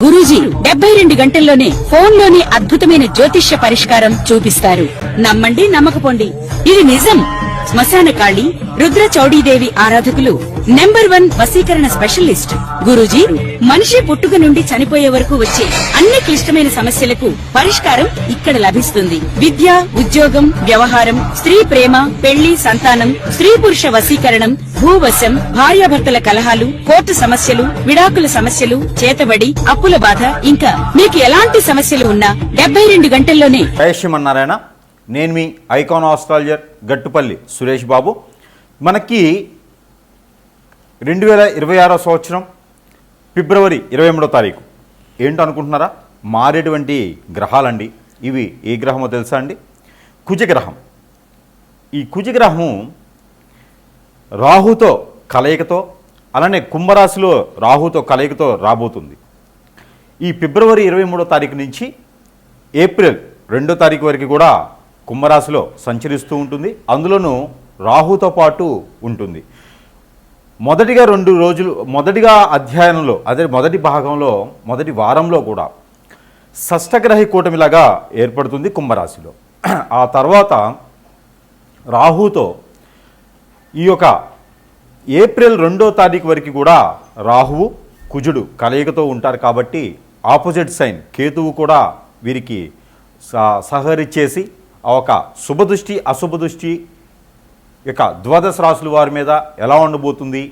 గురూజీ 72 గంటల్లోనే ఫోన్లోని అద్భుతమైన జ్యోతిష్య పరిష్కారం చూపిస్తారు. నమ్మండి, నమ్మకపోండి, ఇది నిజం. శ్మశాన కాళి రుద్ర చౌడీదేవి ఆరాధకులు నంబర్ 1 వశీకరణ స్పెషలిస్ట్ గురూజీ. మనిషి పుట్టుక నుండి చనిపోయే వరకు వచ్చే అన్ని క్లిష్టమైన సమస్యలకు పరిష్కారం ఇక్కడ లభిస్తుంది. విద్య, ఉద్యోగం, వ్యవహారం, స్త్రీ ప్రేమ, పెళ్లి, సంతానం, స్త్రీ పురుష వశీకరణం, భూవశం, భార్యాభర్తల కలహాలు, కోర్టు సమస్యలు, విడాకుల సమస్యలు, చేతబడి, అప్పుల బాధ, ఇంకా మీకు ఎలాంటి సమస్యలు ఉన్నా 72 గంటల్లోనే. జయశ్రీమన్నారాయణ. నేను మీ ఐకాన్ ఆస్ట్రాలజర్ గట్టుపల్లి సురేష్ బాబు. మనకి 2026 సంవత్సరం ఫిబ్రవరి 23వ తారీఖు ఏంటో అనుకుంటున్నారా? మారేటువంటి గ్రహాలండి. ఇవి ఏ గ్రహమో తెలుసా అండి? కుజగ్రహం. ఈ కుజగ్రహం రాహుతో కలయికతో, అలానే కుంభరాశిలో రాహుతో కలయికతో రాబోతుంది. ఈ ఫిబ్రవరి 23వ తారీఖు నుంచి ఏప్రిల్ 2వ తారీఖు వరకు కూడా కుంభరాశిలో సంచరిస్తూ ఉంటుంది. అందులోనూ రాహుతో పాటు ఉంటుంది. మొదటిగా అధ్యయనంలో, అదే మొదటి భాగంలో, మొదటి వారంలో కూడా షష్టగ్రహి కూటమిలాగా ఏర్పడుతుంది కుంభరాశిలో. ఆ తర్వాత రాహుతో ఈ యొక్క ఏప్రిల్ 2వ తారీఖు వరకు కూడా రాహువు కుజుడు కలయికతో ఉంటారు. కాబట్టి ఆపోజిట్ సైన్ కేతువు కూడా వీరికి సహకరించేసి ఒక శుభదృష్టి అశుభదృష్టి యొక్క ద్వాదశ రాశుల వారి మీద ఎలా ఉండబోతుంది,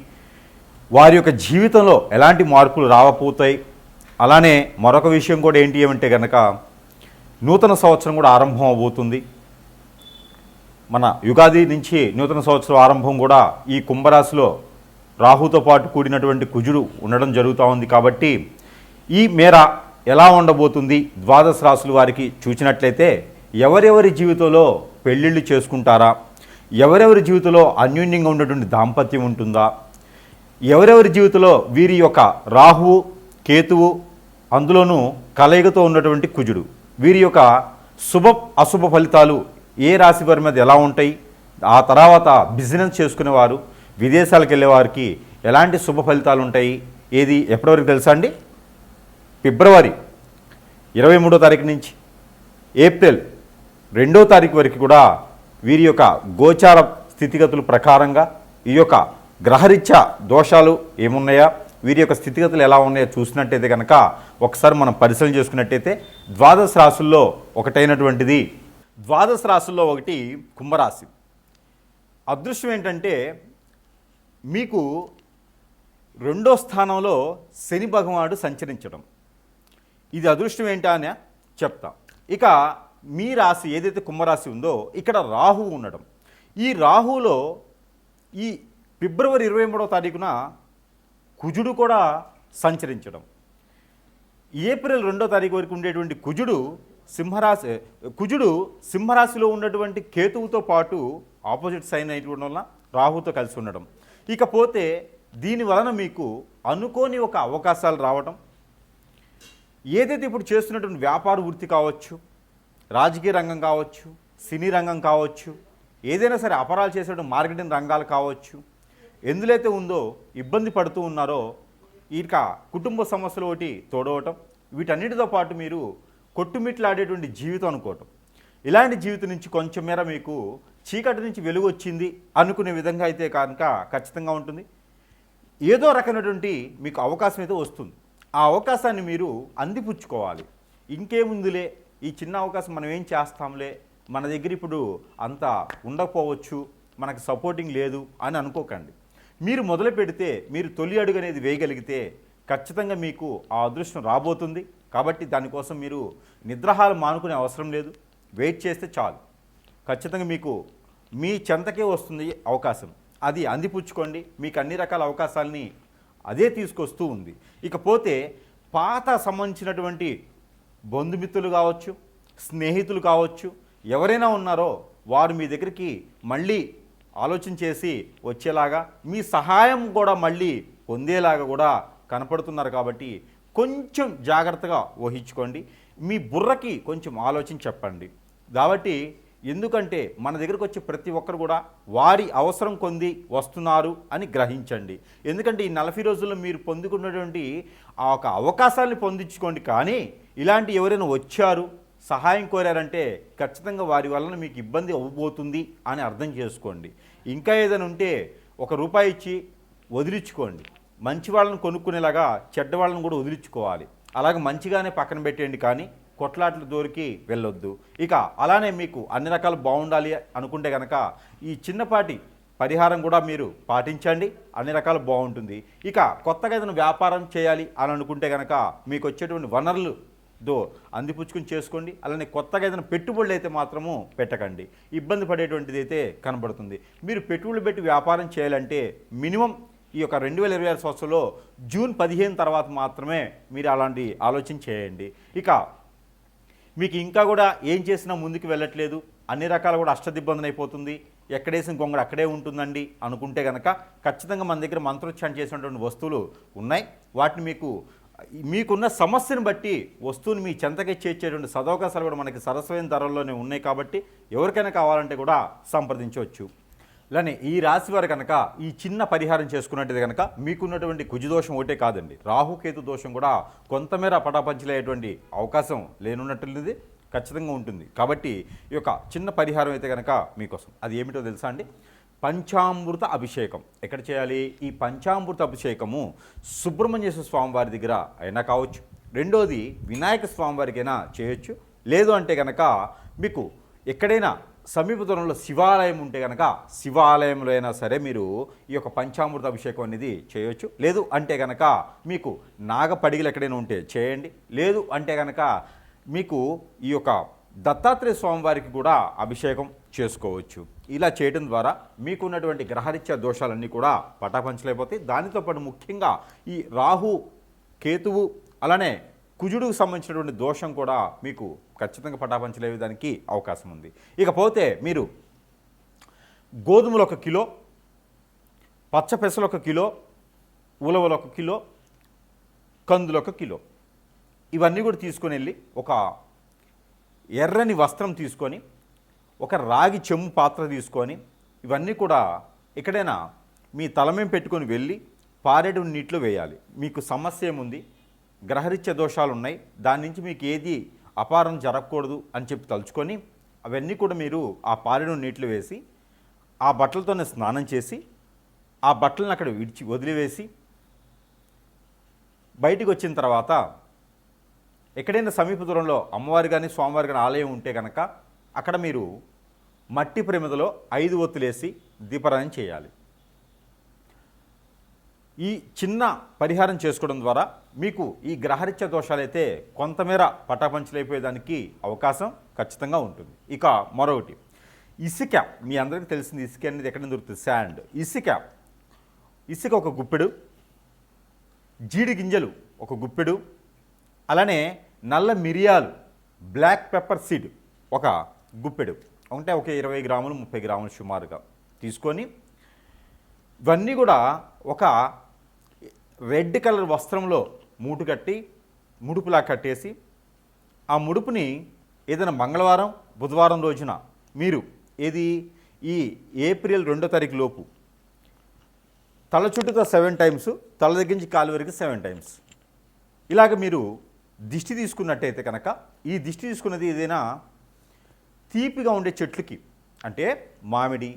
వారి యొక్క జీవితంలో ఎలాంటి మార్పులు రావబోతాయి. అలానే మరొక విషయం కూడా ఏంటి ఏమంటే కనుక నూతన సంవత్సరం కూడా ఆరంభం అవబోతుంది. మన యుగాది నుంచి నూతన సంవత్సరం ఆరంభం కూడా ఈ కుంభరాశిలో రాహుతో పాటు కూడినటువంటి కుజుడు ఉండడం జరుగుతూ ఉంది. కాబట్టి ఈ మేర ఎలా ఉండబోతుంది ద్వాదశ రాశుల వారికి చూసినట్లయితే, ఎవరెవరి జీవితంలో పెళ్ళిళ్ళు చేసుకుంటారా, ఎవరెవరి జీవితంలో అన్యోన్యంగా ఉన్నటువంటి దాంపత్యం ఉంటుందా, ఎవరెవరి జీవితంలో వీరి యొక్క రాహువు కేతువు అందులోనూ కలయికతో ఉన్నటువంటి కుజుడు, వీరి యొక్క శుభ అశుభ ఫలితాలు ఏ రాశి వారి మీద ఎలా ఉంటాయి, ఆ తర్వాత బిజినెస్ చేసుకునేవారు, విదేశాలకు వెళ్ళేవారికి ఎలాంటి శుభ ఫలితాలు ఉంటాయి, ఏది ఎప్పటివరకు తెలుసా అండి? ఫిబ్రవరి 23వ తారీఖు నుంచి ఏప్రిల్ 2వ తారీఖు వరకు కూడా వీరి యొక్క గోచార స్థితిగతుల ప్రకారంగా ఈ యొక్క గ్రహరీత్యా దోషాలు ఏమున్నాయా, వీరి యొక్క స్థితిగతులు ఎలా ఉన్నాయో చూసినట్టయితే కనుక ఒకసారి మనం పరిశీలన చేసుకున్నట్టయితే ద్వాదశ రాశుల్లో ఒకటైనటువంటిది, ద్వాదశ రాశుల్లో ఒకటి కుంభరాశి. అదృష్టం ఏంటంటే మీకు 2వ స్థానంలో శని భగవానుడు సంచరించడం. ఇది అదృష్టం ఏంటా అని చెప్తా. ఇక మీ రాశి ఏదైతే కుంభరాశి ఉందో ఇక్కడ రాహువు ఉండడం. ఈ రాహువులో ఈ ఫిబ్రవరి 23వ తారీఖున కుజుడు కూడా సంచరించడం. ఏప్రిల్ 2వ తారీఖు వరకు ఉండేటువంటి కుజుడు సింహరాశిలో ఉన్నటువంటి కేతువుతో పాటు ఆపోజిట్ సైన్ అయినటువంటి వలన రాహుతో కలిసి ఉండడం. ఇకపోతే దీని వలన మీకు అనుకోని ఒక అవకాశాలు రావడం, ఏదైతే ఇప్పుడు చేస్తున్నటువంటి వ్యాపార వృత్తి కావచ్చు, రాజకీయ రంగం కావచ్చు, సినీ రంగం కావచ్చు, ఏదైనా సరే అపరాలు చేసేటువంటి మార్కెటింగ్ రంగాలు కావచ్చు, ఎందులైతే ఉందో ఇబ్బంది పడుతూ ఉన్నారో ఇక కుటుంబ సమస్యలు ఒకటి తోడవటం, వీటన్నిటితో పాటు మీరు కొట్టుమిట్లాడేటువంటి జీవితం అనుకోవటం, ఇలాంటి జీవితం నుంచి కొంచెం మేర మీకు చీకటి నుంచి వెలుగు వచ్చింది అనుకునే విధంగా అయితే కనుక ఖచ్చితంగా ఉంటుంది. ఏదో రకమైనటువంటి మీకు అవకాశం అయితే వస్తుంది. ఆ అవకాశాన్ని మీరు అందిపుచ్చుకోవాలి. ఇంకేముందులే, ఈ చిన్న అవకాశం మనం ఏం చేస్తాంలే, మన దగ్గర ఇప్పుడు అంత ఉండకపోవచ్చు, మనకు సపోర్టింగ్ లేదు అని అనుకోకండి. మీరు మొదలు పెడితే, మీరు తొలి అడుగు అనేది వేయగలిగితే ఖచ్చితంగా మీకు ఆ అదృష్టం రాబోతుంది. కాబట్టి దానికోసం మీరు నిద్రాహారం మానుకునే అవసరం లేదు, వెయిట్ చేస్తే చాలు. ఖచ్చితంగా మీకు మీ చెంతకే వస్తుంది అవకాశం, అది అందిపుచ్చుకోండి. మీకు అన్ని రకాల అవకాశాలని అదే తీసుకొస్తూ ఉంది. ఇకపోతే పాత సంబంధించినటువంటి బంధుమిత్రులు కావచ్చు, స్నేహితులు కావచ్చు, ఎవరైనా ఉన్నారో వారు మీ దగ్గరికి మళ్ళీ ఆలోచన చేసి వచ్చేలాగా, మీ సహాయం కూడా మళ్ళీ పొందేలాగా కూడా కనపడుతున్నారు. కాబట్టి కొంచెం జాగ్రత్తగా ఊహించుకోండి. మీ బుర్రకి కొంచెం ఆలోచన చెప్పండి. కాబట్టి ఎందుకంటే మన దగ్గరకు వచ్చే ప్రతి ఒక్కరు కూడా వారి అవసరం కొంది వస్తున్నారు అని గ్రహించండి. ఎందుకంటే ఈ 40 రోజుల్లో మీరు పొందుకున్నటువంటి ఆ ఒక అవకాశాన్ని పొందించుకోండి. కానీ ఇలాంటి ఎవరైనా వచ్చారు సహాయం కోరారంటే ఖచ్చితంగా వారి వలన మీకు ఇబ్బంది అవ్వబోతుంది అని అర్థం చేసుకోండి. ఇంకా ఏదైనా ఉంటే ₹1 ఇచ్చి వదిలించుకోండి. మంచి వాళ్ళని కొనుక్కునేలాగా చెడ్డ వాళ్ళని కూడా వదిలించుకోవాలి. అలాగే మంచిగానే పక్కన పెట్టేయండి, కానీ కొట్లాట్లు దొరికి వెళ్ళొద్దు. ఇక అలానే మీకు అన్ని రకాలు బాగుండాలి అనుకుంటే కనుక ఈ చిన్నపాటి పరిహారం కూడా మీరు పాటించండి, అన్ని రకాలు బాగుంటుంది. ఇక కొత్తగా ఏదైనా వ్యాపారం చేయాలి అని అనుకుంటే కనుక మీకు వచ్చేటువంటి వనరులు అందిపుచ్చుకుని చేసుకోండి. అలానే కొత్తగా ఏదైనా పెట్టుబడులు అయితే మాత్రము పెట్టకండి, ఇబ్బంది పడేటువంటిది అయితే కనబడుతుంది. మీరు పెట్టుబడులు పెట్టి వ్యాపారం చేయాలంటే మినిమం ఈ యొక్క 2026 సంవత్సరంలో జూన్ 15 తర్వాత మాత్రమే మీరు అలాంటి ఆలోచన చేయండి. ఇక మీకు ఇంకా కూడా ఏం చేసినా ముందుకు వెళ్ళట్లేదు, అన్ని రకాలు కూడా అష్టదిబ్బంది అయిపోతుంది, ఎక్కడేసిన గొంగడు అక్కడే ఉంటుందండి అనుకుంటే కనుక ఖచ్చితంగా మన దగ్గర మంత్రోచ్చారణ చేసినటువంటి వస్తువులు ఉన్నాయి. వాటిని మీకున్న సమస్యను బట్టి వస్తువుని మీ చెంతకి చేర్చేటువంటి సదవకాశాలు కూడా మనకి సరసమైన ధరల్లోనే ఉన్నాయి. కాబట్టి ఎవరికైనా కావాలంటే కూడా సంప్రదించవచ్చు. ఇలానే ఈ రాశి వారు కనుక ఈ చిన్న పరిహారం చేసుకున్నట్టు కనుక మీకున్నటువంటి కుజదోషం ఒకటే కాదండి, రాహుకేతు దోషం కూడా కొంతమేర పటాపంచలేటువంటి అవకాశం లేనున్నట్లుంది, ఖచ్చితంగా ఉంటుంది. కాబట్టి ఈ యొక్క చిన్న పరిహారం అయితే కనుక మీకోసం అది ఏమిటో తెలుసా అండి? పంచామృత అభిషేకం. ఎక్కడ చేయాలి? ఈ పంచామృత అభిషేకము సుబ్రహ్మణ్యేశ్వర స్వామి వారి దగ్గర అయినా కావచ్చు, రెండోది వినాయక స్వామి వారికైనా చేయొచ్చు. లేదు అంటే కనుక మీకు ఎక్కడైనా సమీప దూరంలో శివాలయం ఉంటే కనుక శివాలయంలో అయినా సరే మీరు ఈ యొక్క పంచామృత అభిషేకం అనేది చేయొచ్చు. లేదు అంటే కనుక మీకు నాగపడిగలు ఎక్కడైనా ఉంటే చేయండి. లేదు అంటే కనుక మీకు ఈ యొక్క దత్తాత్రేయ స్వామి వారికి కూడా అభిషేకం చేసుకోవచ్చు. ఇలా చేయడం ద్వారా మీకున్నటువంటి గ్రహరీత్యా దోషాలన్నీ కూడా పటాపంచలైపోతాయి. దానితో పాటు ముఖ్యంగా ఈ రాహు కేతువు అలానే కుజుడుకు సంబంధించినటువంటి దోషం కూడా మీకు ఖచ్చితంగా పటాపంచలేదానికి అవకాశం ఉంది. ఇకపోతే మీరు గోధుమలు 1 కిలో, పచ్చ పెసలు 1 కిలో, ఉలవలు 1 కిలో, కందులు 1 కిలో, ఇవన్నీ కూడా తీసుకొని వెళ్ళి ఒక ఎర్రని వస్త్రం తీసుకొని ఒక రాగి చెంబు పాత్ర తీసుకొని ఇవన్నీ కూడా ఎక్కడైనా మీ తలమేం పెట్టుకొని వెళ్ళి పారేడు నీటిలో వేయాలి. మీకు సమస్య ఏముంది, గ్రహరీత్య దోషాలు ఉన్నాయి, దాని నుంచి మీకు ఏది అపారం జరగకూడదు అని చెప్పి తలుచుకొని అవన్నీ కూడా మీరు ఆ పారేడు నీటిలో వేసి ఆ బట్టలతోనే స్నానం చేసి ఆ బట్టలను అక్కడ వదిలివేసి బయటికి వచ్చిన తర్వాత ఎక్కడైనా సమీప దూరంలో అమ్మవారి కానీ స్వామివారి కానీ ఆలయం ఉంటే కనుక అక్కడ మీరు మట్టి ప్రమిదలో 5 ఒత్తులేసి దీపారాధన చేయాలి. ఈ చిన్న పరిహారం చేసుకోవడం ద్వారా మీకు ఈ గ్రహరీత్య దోషాలైతే కొంతమేర పటాపంచలైపోయేదానికి అవకాశం ఖచ్చితంగా ఉంటుంది. ఇక మరొకటి ఇసుక. మీ అందరికీ తెలిసింది ఇసుక అనేది ఎక్కడ దొరుకుతుంది? శాండ్. ఇసుక 1 గుప్పెడు, జీడి గింజలు 1 గుప్పెడు, అలానే నల్ల మిరియాలు బ్లాక్ పెప్పర్ సీడ్ 1 గుప్పెడు, అంటే ఒక 20 గ్రాములు 30 గ్రాములు సుమారుగా తీసుకొని ఇవన్నీ కూడా ఒక రెడ్ కలర్ వస్త్రంలో మూటు కట్టి ముడుపులా కట్టేసి ఆ ముడుపుని ఏదైనా మంగళవారం బుధవారం రోజున మీరు ఈ ఏప్రిల్ 2వ తారీఖు లోపు తల చుట్టూతో 7 టైమ్స్, తల దగ్గర నుంచి కాలు వరకు 7 టైమ్స్ ఇలాగ మీరు దిష్టి తీసుకున్నట్టయితే కనుక ఈ దిష్టి తీసుకున్నది ఏదైనా తీపిగా ఉండే చెట్లకి, అంటే మామిడి,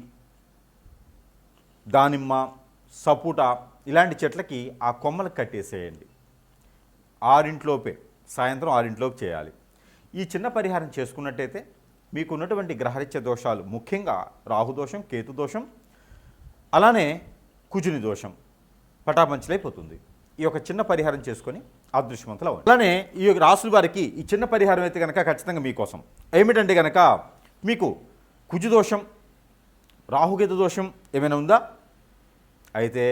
దానిమ్మ, సపోటా ఇలాంటి చెట్లకి ఆ కొమ్మలకు కట్టేసేయండి. 6 సాయంత్రం 6 చేయాలి. ఈ చిన్న పరిహారం చేసుకున్నట్టయితే మీకు ఉన్నటువంటి గ్రహరీత్య దోషాలు, ముఖ్యంగా రాహుదోషం, కేతుదోషం, అలానే కుజుని దోషం పటాపంచలైపోతుంది. ఈ యొక్క చిన్న పరిహారం చేసుకొని అదృష్టవంతులు అవ్వండి. అలానే ఈ యొక్క రాసుల వారికి ఈ చిన్న పరిహారం అయితే కనుక ఖచ్చితంగా మీకోసం ఏమిటంటే కనుక మీకు కుజుదోషం, రాహుకేతు దోషం ఏమైనా ఉందా? అయితే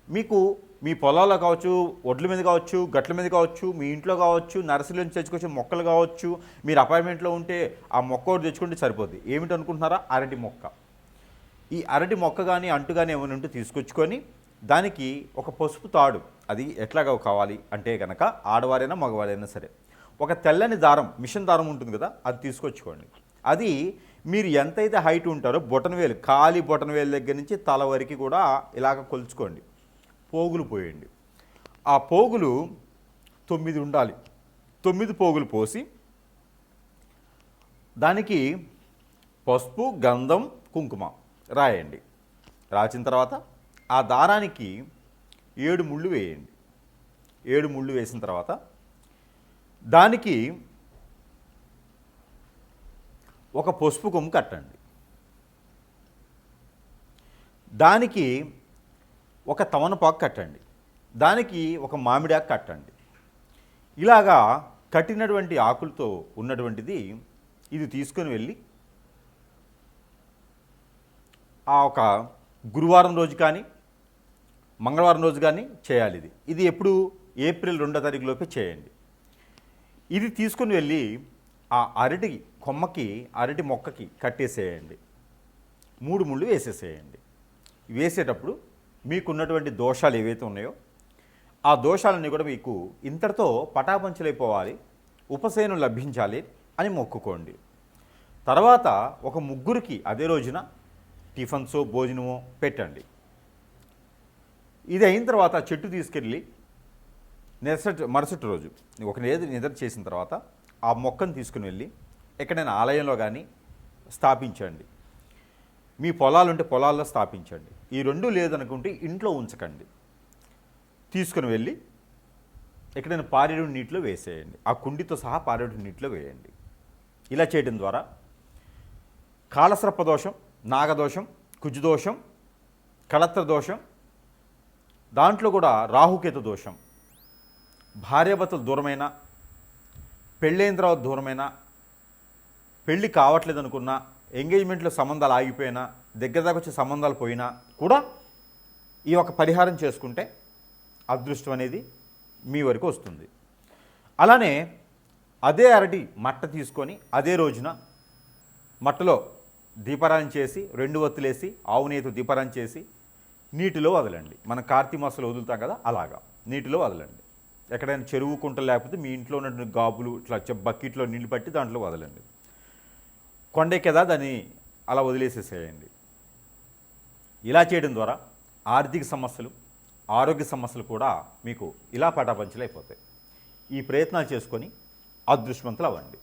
మీకు మీ పొలాల్లో కావచ్చు, ఒడ్ల మీద కావచ్చు, గట్ల మీద కావచ్చు, మీ ఇంట్లో కావచ్చు, నర్సరీ నుంచి తెచ్చుకొచ్చే మొక్కలు కావచ్చు, మీరు అపార్ట్మెంట్లో ఉంటే ఆ మొక్క ఒకటి తెచ్చుకుంటే సరిపోద్ది. ఏమిటి అనుకుంటున్నారా? అరటి మొక్క. ఈ అరటి మొక్క కానీ అంటు కానీ ఏమైనా ఉంటే తీసుకొచ్చుకొని దానికి ఒక పసుపు తాడు, అది ఎట్లాగా కావాలి అంటే కనుక ఆడవారైనా మగవారైనా సరే ఒక తెల్లని దారం, మిషన్ దారం ఉంటుంది కదా, అది తీసుకొచ్చుకోండి. అది మీరు ఎంతైతే హైట్ ఉంటారో బొటనవేలు ఖాళీ బొటనవేలు దగ్గర నుంచి తల వరకు కూడా ఇలాగ కొలుచుకోండి. పోగులు పోయండి. ఆ పోగులు 9 ఉండాలి. 9 పోగులు పోసి దానికి పసుపు, గంధం, కుంకుమ రాయండి. రాసిన తర్వాత ఆ దారానికి 7 ముళ్ళు వేయండి. 7 ముళ్ళు వేసిన తర్వాత దానికి ఒక పసుపు కొమ్ము కట్టండి. దానికి ఒక తమలపాకు కట్టండి. దానికి ఒక మామిడాకు కట్టండి. ఇలాగా కట్టినటువంటి ఆకులతో ఉన్నటువంటిది ఇది తీసుకొని వెళ్ళి ఆ ఒక గురువారం రోజు కానీ మంగళవారం రోజు కానీ చేయాలి. ఇది ఎప్పుడు ఏప్రిల్ 2వ తారీఖులోపే చేయండి. ఇది తీసుకుని వెళ్ళి ఆ అరటి కొమ్మకి అరటి మొక్కకి కట్టేసేయండి. 3 ముళ్ళు వేసేసేయండి. వేసేటప్పుడు మీకున్నటువంటి దోషాలు ఏవైతే ఉన్నాయో ఆ దోషాలన్నీ కూడా మీకు ఇంతటితో పటాపంచలైపోవాలి, ఉపశమనం లభించాలి అని మొక్కుకోండి. తర్వాత ఒక ముగ్గురికి అదే రోజున టిఫిన్సో భోజనమో పెట్టండి. ఇది అయిన తర్వాత చెట్టు తీసుకెళ్ళి మరుసటి రోజు ఒక నిద్ర చేసిన తర్వాత ఆ మొక్కను తీసుకుని వెళ్ళి ఎక్కడైనా ఆలయంలో కానీ స్థాపించండి. మీ పొలాలుంటే పొలాల్లో స్థాపించండి. ఈ 2 లేదనుకుంటే ఇంట్లో ఉంచకండి. తీసుకుని వెళ్ళి ఎక్కడైనా పారేడు నీటిలో వేసేయండి. ఆ కుండితో సహా పారేడు నీటిలో వేయండి. ఇలా చేయడం ద్వారా కాలసర్ప దోషం, నాగదోషం, కుజదోషం, కళత్ర దోషం, దాంట్లో కూడా రాహుకేతు దోషం, భార్యాభర్తలు దూరమైన, పెళ్ళైన తర్వాత దూరమైన, పెళ్ళి కావట్లేదు అనుకున్నా, ఎంగేజ్మెంట్లో సంబంధాలు ఆగిపోయినా, దగ్గర దాకా వచ్చే సంబంధాలు పోయినా కూడా ఈ ఒక పరిహారం చేసుకుంటే అదృష్టం అనేది మీ వరకు వస్తుంది. అలానే అదే అరటి మట్ట తీసుకొని అదే రోజున మట్టలో దీపారాయణ చేసి 2 ఒత్తులేసి ఆవు నెయ్యితో దీపారాయణ చేసి నీటిలో వదలండి. మనం కార్తీక మాసంలో వదులుతాం కదా, అలాగా నీటిలో వదలండి. ఎక్కడైనా చెరువు కుంట లేకపోతే మీ ఇంట్లో ఉన్నటువంటి గాబులు ఇట్లా బకెట్లో నీళ్ళు పట్టి దాంట్లో వదలండి. కొండెక్కేదా దాన్ని అలా వదిలేసేసేయండి. ఇలా చేయడం ద్వారా ఆర్థిక సమస్యలు, ఆరోగ్య సమస్యలు కూడా మీకు ఇలా పటాపంచలైపోతాయి. ఈ ప్రయత్నాలు చేసుకొని అదృష్టవంతులు అవ్వండి.